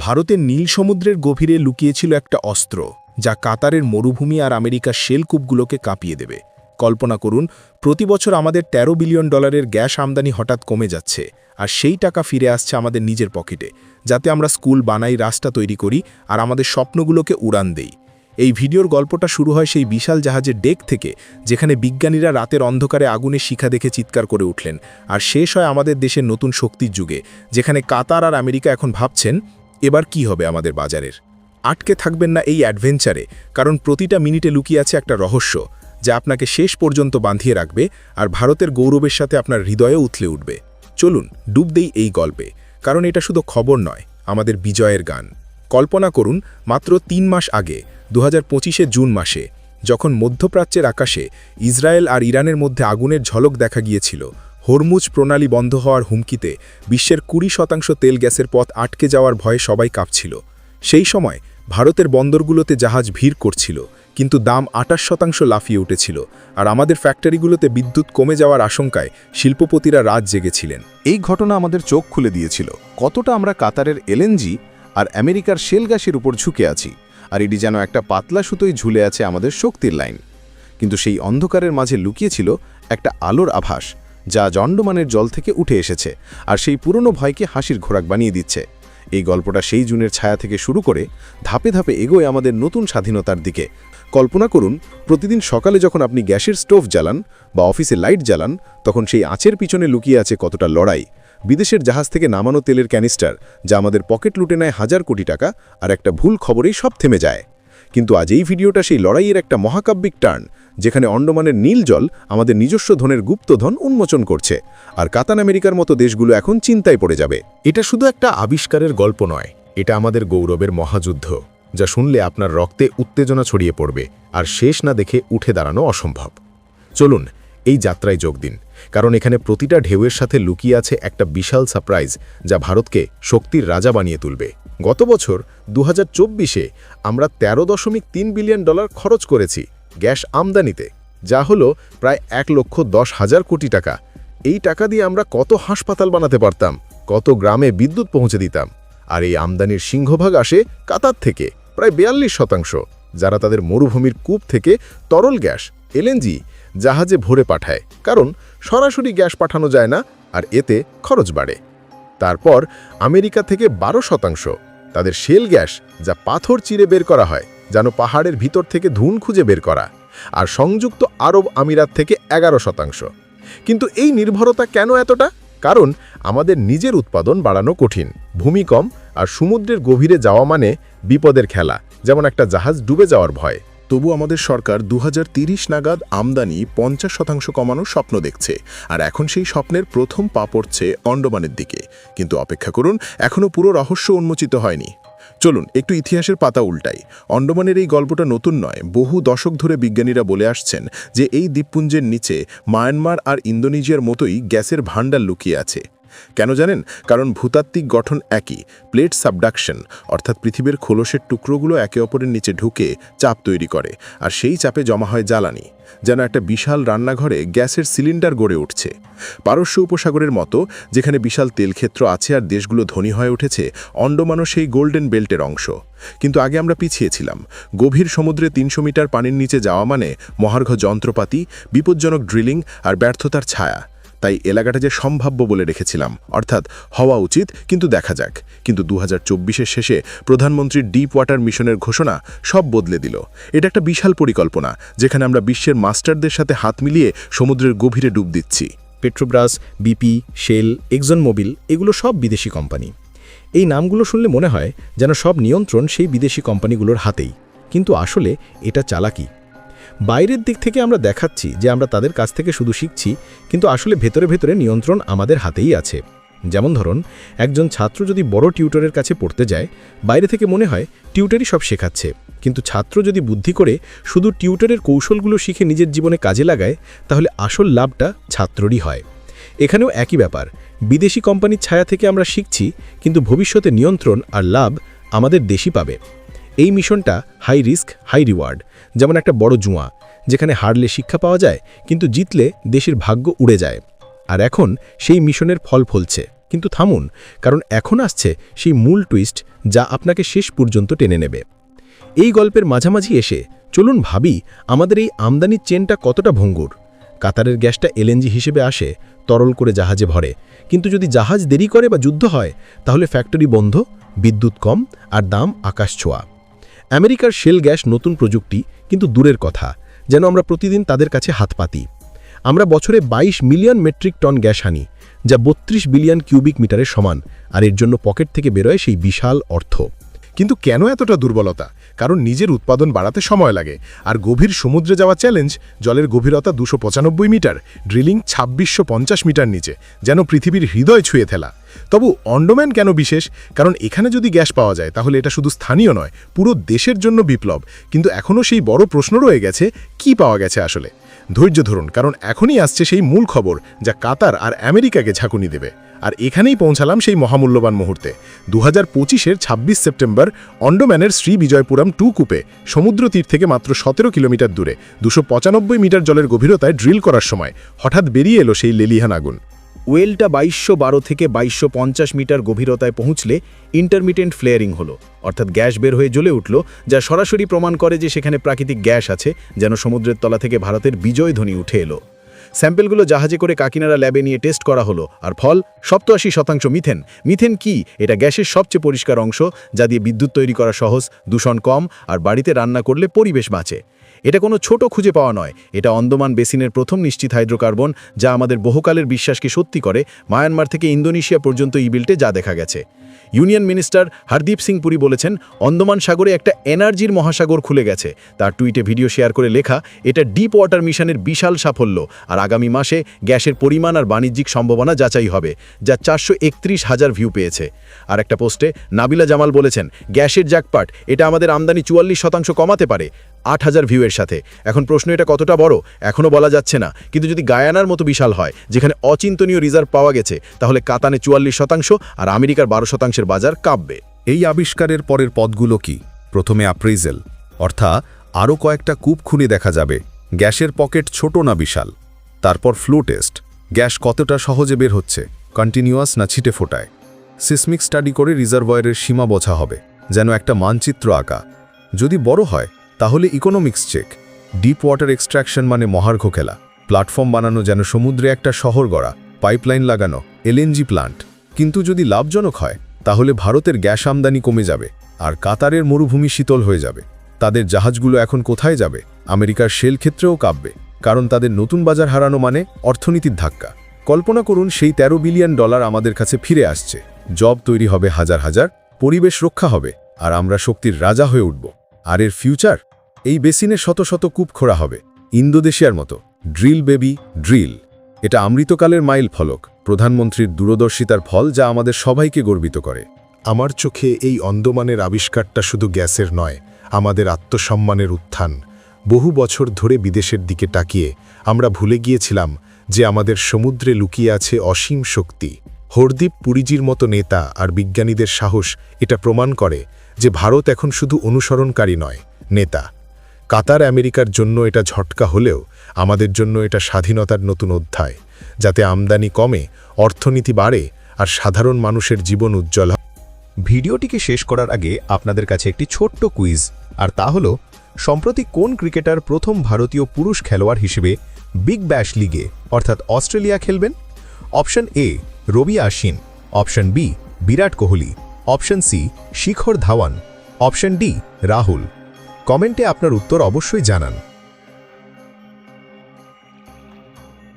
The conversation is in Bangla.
ভারতের নীল সমুদ্রের গভীরে লুকিয়েছিল একটা অস্ত্র যা কাতারের মরুভূমি আর আমেরিকার শেল কূপগুলোকে কাঁপিয়ে দেবে। কল্পনা করুন, প্রতি বছর আমাদের ১৩ বিলিয়ন ডলারের গ্যাস আমদানি হঠাৎ কমে যাচ্ছে, আর সেই টাকা ফিরে আসছে আমাদের নিজের পকেটে, যাতে আমরা স্কুল বানাই, রাস্তা তৈরি করি আর আমাদের স্বপ্নগুলোকে উড়ান দেই। এই ভিডিওর গল্পটা শুরু হয় সেই বিশাল জাহাজের ডেক থেকে, যেখানে বিজ্ঞানীরা রাতের অন্ধকারে আগুনের শিখা দেখে চিৎকার করে উঠলেন, আর শেষ হয় আমাদের দেশের নতুন শক্তির যুগে, যেখানে কাতার আর আমেরিকা এখন ভাবছেন এবার কি হবে আমাদের বাজারের। আটকে থাকবেন না এই অ্যাডভেঞ্চারে, কারণ প্রতিটা মিনিটে লুকিয়ে আছে একটা রহস্য যা আপনাকে শেষ পর্যন্ত বাঁধিয়ে রাখবে আর ভারতের গৌরবের সাথে আপনার হৃদয়ে উথলে উঠবে। চলুন ডুব দেই এই গল্পে, কারণ এটা শুধু খবর নয়, আমাদের বিজয়ের গান। কল্পনা করুন, মাত্র ৩ মাস আগে ২০২৫ জুন মাসে, যখন মধ্যপ্রাচ্যের আকাশে ইসরায়েল আর ইরানের মধ্যে আগুনের ঝলক দেখা গিয়েছিল, হরমুজ প্রণালী বন্ধ হওয়ার হুমকিতে বিশ্বের ২০% তেল গ্যাসের পথ আটকে যাওয়ার ভয়ে সবাই কাঁপছিল। সেই সময় ভারতের বন্দরগুলোতে জাহাজ ভিড় করছিল, কিন্তু দাম ২৮% লাফিয়ে উঠেছিল, আর আমাদের ফ্যাক্টরিগুলোতে বিদ্যুৎ কমে যাওয়ার আশঙ্কায় শিল্পপতিরা রাত জেগেছিলেন। এই ঘটনা আমাদের চোখ খুলে দিয়েছিল কতটা আমরা কাতারের এলএনজি আর আমেরিকার শেল গ্যাসের উপর ঝুঁকে আছি, আর এটি যেন একটা পাতলা সুতোই ঝুলে আছে আমাদের শক্তির লাইন। কিন্তু সেই অন্ধকারের মাঝে লুকিয়েছিল একটা আলোর আভাস, যা জন্ডমানের জল থেকে উঠে এসেছে আর সেই পুরনো ভয়কে হাসির ঘোরাক বানিয়ে দিচ্ছে। এই গল্পটা সেই জুনের ছায়া থেকে শুরু করে ধাপে ধাপে এগোয় আমাদের নতুন স্বাধীনতার দিকে। কল্পনা করুন, প্রতিদিন সকালে যখন আপনি গ্যাসের স্টোভ জ্বালান বা অফিসে লাইট জ্বালান, তখন সেই আঁচের পিছনে লুকিয়ে আছে কতটা লড়াই। বিদেশের জাহাজ থেকে নামানো তেলের ক্যানিস্টার, যা আমাদের পকেট লুটে নেয় হাজার কোটি টাকা, আর একটা ভুল খবরেই সব থেমে যায়। কিন্তু আজ এই ভিডিওটা সেই লড়াইয়ের একটা মহাকাব্যিক টার্ন, যেখানে আন্ডামানের নীল জল আমাদের নিজস্ব ধনের গুপ্তধন উন্মোচন করছে, আর কাতার আমেরিকার মতো দেশগুলো এখন চিন্তায় পড়ে যাবে। এটা শুধু একটা আবিষ্কারের গল্প নয়, এটা আমাদের গৌরবের মহাযুদ্ধ, যা শুনলে আপনার রক্তে উত্তেজনা ছড়িয়ে পড়বে, আর শেষ না দেখে উঠে দাঁড়ানো অসম্ভব। চলুন এই যাত্রায় যোগ দিন, কারণ এখানে প্রতিটা ঢেউয়ের সাথে লুকিয়ে আছে একটা বিশাল সারপ্রাইজ, যা ভারতকে শক্তির রাজা বানিয়ে তুলবে। গত বছর ২০২৪-এ আমরা ১৩.৩ বিলিয়ন ডলার খরচ করেছি গ্যাস আমদানিতে, যা হলো প্রায় ১,১০,০০০ কোটি টাকা। এই টাকা দিয়ে আমরা কত হাসপাতাল বানাতে পারতাম, কত গ্রামে বিদ্যুৎ পৌঁছে দিতাম। আর এই আমদানির সিংহভাগ আসে কাতার থেকে, প্রায় ৪২%, যারা তাদের মরুভূমির কূপ থেকে তরল গ্যাস এলএনজি জাহাজে ভরে পাঠায়, কারণ সরাসরি গ্যাস পাঠানো যায় না আর এতে খরচ বাড়ে। তারপর আমেরিকা থেকে ১২%, তাদের শেল গ্যাস, যা পাথর চিরে বের করা হয়, যেন পাহাড়ের ভিতর থেকে ধুন খুঁজে বের করা, আর সংযুক্ত আরব আমিরাত থেকে ১১%। কিন্তু এই নির্ভরতা কেন এতটা? কারণ আমাদের নিজের উৎপাদন বাড়ানো কঠিন। ভূমি কম আর সমুদ্রের গভীরে যাওয়া মানে বিপদের খেলা, যেমন একটা জাহাজ ডুবে যাওয়ার ভয়। তবু আমাদের সরকার ২০৩০ নাগাদ আমদানি ৫০% কমানোর স্বপ্ন দেখছে, আর এখন সেই স্বপ্নের প্রথম পা পড়ছে আন্ডামানের দিকে। কিন্তু অপেক্ষা করুন, এখনও পুরো রহস্য উন্মোচিত হয়নি। চলুন একটু ইতিহাসের পাতা উল্টাই। আন্ডামানের এই গল্পটা নতুন নয়। বহু দশক ধরে বিজ্ঞানীরা বলে আসছেন যে এই দ্বীপপুঞ্জের নিচে মায়ানমার আর ইন্দোনেশিয়ার মতোই গ্যাসের ভাণ্ডার লুকিয়ে আছে। কেন জানেন? কারণ ভূতাত্ত্বিক গঠন একই, প্লেট সাবডাকশন, অর্থাৎ পৃথিবীর খোলসের টুকরোগুলো একে অপরের নিচে ঢুকে চাপ তৈরি করে, আর সেই চাপে জমা হয় জ্বালানি, যেন একটা বিশাল রান্নাঘরে গ্যাসের সিলিন্ডার গড়ে উঠছে। পারস্য উপসাগরের মতো, যেখানে বিশাল তেলক্ষেত্র আছে আর দেশগুলো ধনী হয়ে উঠেছে, আন্ডামানও সেই গোল্ডেন বেল্টের অংশ। কিন্তু আগে আমরা পিছিয়ে ছিলাম। গভীর সমুদ্রে ৩০০ মিটার পানির নিচে যাওয়া মানে মহার্ঘ যন্ত্রপাতি, বিপজ্জনক ড্রিলিং আর ব্যর্থতার ছায়া। তাই এলাকাটা যে সম্ভাব্য বলে রেখেছিলাম, অর্থাৎ হওয়া উচিত, কিন্তু দেখা যাক। কিন্তু ২০২৪-এর শেষে প্রধানমন্ত্রীর ডিপ ওয়াটার মিশনের ঘোষণা সব বদলে দিল। এটা একটা বিশাল পরিকল্পনা, যেখানে আমরা বিশ্বের মাস্টারদের সাথে হাত মিলিয়ে সমুদ্রের গভীরে ডুব দিচ্ছি। পেট্রোব্রাস, বিপি, শেল, এক্সন মোবিল, এগুলো সব বিদেশি কোম্পানি। এই নামগুলো শুনলে মনে হয় যেন সব নিয়ন্ত্রণ সেই বিদেশি কোম্পানিগুলোর হাতেই, কিন্তু আসলে এটা চালাকি। বাইরের দিক থেকে আমরা দেখাচ্ছি যে আমরা তাদের কাছ থেকে শুধু শিখছি, কিন্তু আসলে ভেতরে ভেতরে নিয়ন্ত্রণ আমাদের হাতেই আছে। যেমন ধরুন, একজন ছাত্র যদি বড় টিউটরের কাছে পড়তে যায়, বাইরে থেকে মনে হয় টিউটরই সব শেখাচ্ছে, কিন্তু ছাত্র যদি বুদ্ধি করে শুধু টিউটরের কৌশলগুলো শিখে নিজের জীবনে কাজে লাগায়, তাহলে আসল লাভটা ছাত্ররই হয়। এখানেও একই ব্যাপার, বিদেশি কোম্পানির ছায়া থেকে আমরা শিখছি, কিন্তু ভবিষ্যতে নিয়ন্ত্রণ আর লাভ আমাদের দেশই পাবে। এই মিশনটা হাই রিস্ক হাই রিওয়ার্ড, যেমন একটা বড় জুয়া, যেখানে হারলে শিক্ষা পাওয়া যায়, কিন্তু জিতলে দেশের ভাগ্য উড়ে যায়। আর এখন সেই মিশনের ফল ফলছে। কিন্তু থামুন, কারণ এখন আসছে সেই মূল টুইস্ট যা আপনাকে শেষ পর্যন্ত টেনে নেবে। এই গল্পের মাঝামাঝি এসে চলুন ভাবি আমাদের এই আমদানির চেনটা কতটা ভঙ্গুর। কাতারের গ্যাসটা এলএনজি হিসেবে আসে, তরল করে জাহাজে ভরে, কিন্তু যদি জাহাজ দেরি করে বা যুদ্ধ হয় তাহলে ফ্যাক্টরি বন্ধ, বিদ্যুৎ কম আর দাম আকাশ ছোঁয়া। আমেরিকার শেল গ্যাস নতুন প্রযুক্তি, কিন্তু দূরের কথা, যেন আমরা প্রতিদিন তাদের কাছে হাত পাতি। আমরা বছরে 22 মিলিয়ন মেট্রিক টন গ্যাস আনি, যা 32 বিলিয়ন কিউবিক মিটারের সমান, আর এর জন্য পকেট থেকে বেরোয় সেই বিশাল অর্থ। কিন্তু কেন এতটা দুর্বলতা? কারণ নিজের উৎপাদন বাড়াতে সময় লাগে, আর গভীর সমুদ্রে যাওয়া চ্যালেঞ্জ। জলের গভীরতা 295 মিটার, ড্রিলিং 2650 মিটার নিচে, যেন পৃথিবীর হৃদয় ছুঁয়ে ফেলা। তবু আন্ডামান কেন বিশেষ? কারণ এখানে যদি গ্যাস পাওয়া যায় তাহলে এটা শুধু স্থানীয় নয়, পুরো দেশের জন্য বিপ্লব। কিন্তু এখনও সেই বড় প্রশ্ন রয়ে গেছে, কি পাওয়া গেছে আসলে? ধৈর্য ধরুন, কারণ এখনই আসছে সেই মূল খবর যা কাতার আর আমেরিকাকে ঝাঁকুনি দেবে। আর এখানেই পৌঁছালাম সেই মহামূল্যবান মুহূর্তে। 2025-এর 26 সেপ্টেম্বর আন্ডামানের শ্রী বিজয়পুরম 2 কূপে সমুদ্র তীর থেকে মাত্র 17 কিলোমিটার দূরে 295 মিটার জলের গভীরতায় ড্রিল করার সময় হঠাৎ বেরিয়ে এলো সেই লেলিহান আগুন। ওয়েলটা 2212 থেকে 2250 মিটার গভীরতায় পৌঁছলে ইন্টারমিটেন্ট ফ্লেয়ারিং হলো, অর্থাৎ গ্যাস বের হয়ে জ্বলে উঠল, যা সরাসরি প্রমাণ করে যে সেখানে প্রাকৃতিক গ্যাস আছে, যেন সমুদ্রের তলা থেকে ভারতের বিজয় ধ্বনি উঠে এলো। স্যাম্পেলগুলো জাহাজে করে কাকিনাড়া ল্যাবে নিয়ে টেস্ট করা হলো, আর ফল 87% মিথেন। মিথেন কি? এটা গ্যাসের সবচেয়ে পরিষ্কার অংশ, যা দিয়ে বিদ্যুৎ তৈরি করা সহজ, দূষণ কম, আর বাড়িতে রান্না করলে পরিবেশ বাঁচে। এটা কোনো ছোট খুঁজে পাওয়া নয়, এটা আন্দামান বেসিনের প্রথম নিশ্চিত হাইড্রোকার্বন, যা আমাদের বহুকালের বিশ্বাসকে সত্যি করে। মায়ানমার থেকে ইন্দোনেশিয়া পর্যন্ত এই বিল্টে যা দেখা গেছে। ইউনিয়ন মিনিস্টার হরদীপ সিং পুরী বলেছেন, আন্দামান সাগরে একটা এনার্জির মহাসাগর খুলে গেছে। তার টুইটে ভিডিও শেয়ার করে লেখা, এটা ডিপ ওয়াটার মিশনের বিশাল সাফল্য, আর আগামী মাসে গ্যাসের পরিমাণ আর বাণিজ্যিক সম্ভাবনা যাচাই হবে, যা 431,000 ভিউ পেয়েছে। আর একটা পোস্টে নাবিলা জামাল বলেছেন, গ্যাসের জ্যাকপট, এটা আমাদের আমদানি 44% কমাতে পারে 8,000 ভিউয়ের সাথে। এখন প্রশ্ন, এটা কতটা বড় এখনও বলা যাচ্ছে না, কিন্তু যদি গায়ানার মতো বিশাল হয়, যেখানে অচিন্তনীয় রিজার্ভ পাওয়া গেছে, তাহলে কাতানে 44% আর আমেরিকার 12%-এর বাজার কাঁপবে। এই আবিষ্কারের পরের পদগুলো কি? প্রথমে অ্যাপ্রেজেল, অর্থাৎ আরও কয়েকটা কূপ খুঁড়ে দেখা যাবে গ্যাসের পকেট ছোট না বিশাল। তারপর ফ্লো টেস্ট, গ্যাস কতটা সহজে বের হচ্ছে, কন্টিনিউয়াস না ছিটে ফোটায়। সিসমিক স্টাডি করে রিজার্ভয়ারের সীমা বোঝা হবে, যেন একটা মানচিত্র আঁকা। যদি বড় হয় তাহলে economics check. Deep water extraction মানে মহার্ঘ খেলা, প্ল্যাটফর্ম বানানো, যেন সমুদ্রে একটা শহর গড়া, পাইপলাইন লাগানো, এলএনজি প্লান্ট। কিন্তু যদি লাভজনক হয় তাহলে ভারতের গ্যাস আমদানি কমে যাবে, আর কাতারের মরুভূমি শীতল হয়ে যাবে। তাদের জাহাজগুলো এখন কোথায় যাবে? আমেরিকার শেল ক্ষেত্রেও কাঁপবে, কারণ তাদের নতুন বাজার হারানো মানে অর্থনীতির ধাক্কা। কল্পনা করুন, সেই $13 বিলিয়ন আমাদের কাছে ফিরে আসছে, জব তৈরি হবে হাজার হাজার, পরিবেশ রক্ষা হবে, আর আমরা শক্তির রাজা হয়ে উঠব। আর এর ফিউচার? এই বেসিনে শত শত কূপ খোঁড়া হবে, ইন্দোনেশিয়ার মতো। Drill baby drill. এটা অমৃতকালের মাইল ফলক, প্রধানমন্ত্রীর দূরদর্শিতার ফল, যা আমাদের সবাইকে গর্বিত করে। আমার চোখে এই আন্দামানের আবিষ্কারটা শুধু গ্যাসের নয়, আমাদের আত্মসম্মানের উত্থান। বহু বছর ধরে বিদেশের দিকে তাকিয়ে আমরা ভুলে গিয়েছিলাম যে আমাদের সমুদ্রে লুকিয়ে আছে অসীম শক্তি। হরদীপ পুরীজির মতো নেতা আর বিজ্ঞানীদের সাহস এটা প্রমাণ করে যে ভারত এখন শুধু অনুসরণকারী নয়, নেতা। কাতার আমেরিকার জন্য এটা ঝটকা হলেও আমাদের জন্য এটা স্বাধীনতার নতুন অধ্যায়, যাতে আমদানি কমে, অর্থনীতি বাড়ে, আর সাধারণ মানুষের জীবন উজ্জ্বল হয়। ভিডিওটিকে শেষ করার আগে আপনাদের কাছে একটি ছোট্ট কুইজ, আর তা হলো, সম্প্রতি কোন ক্রিকেটার প্রথম ভারতীয় পুরুষ খেলোয়াড় হিসেবে বিগ ব্যাশ লিগে অর্থাৎ অস্ট্রেলিয়া খেলবেন? Option A Ravi Ashwin, option B Virat Kohli, option C Shikhar Dhawan, option D Rahul. কমেন্টে আপনার উত্তর অবশ্যই জানান।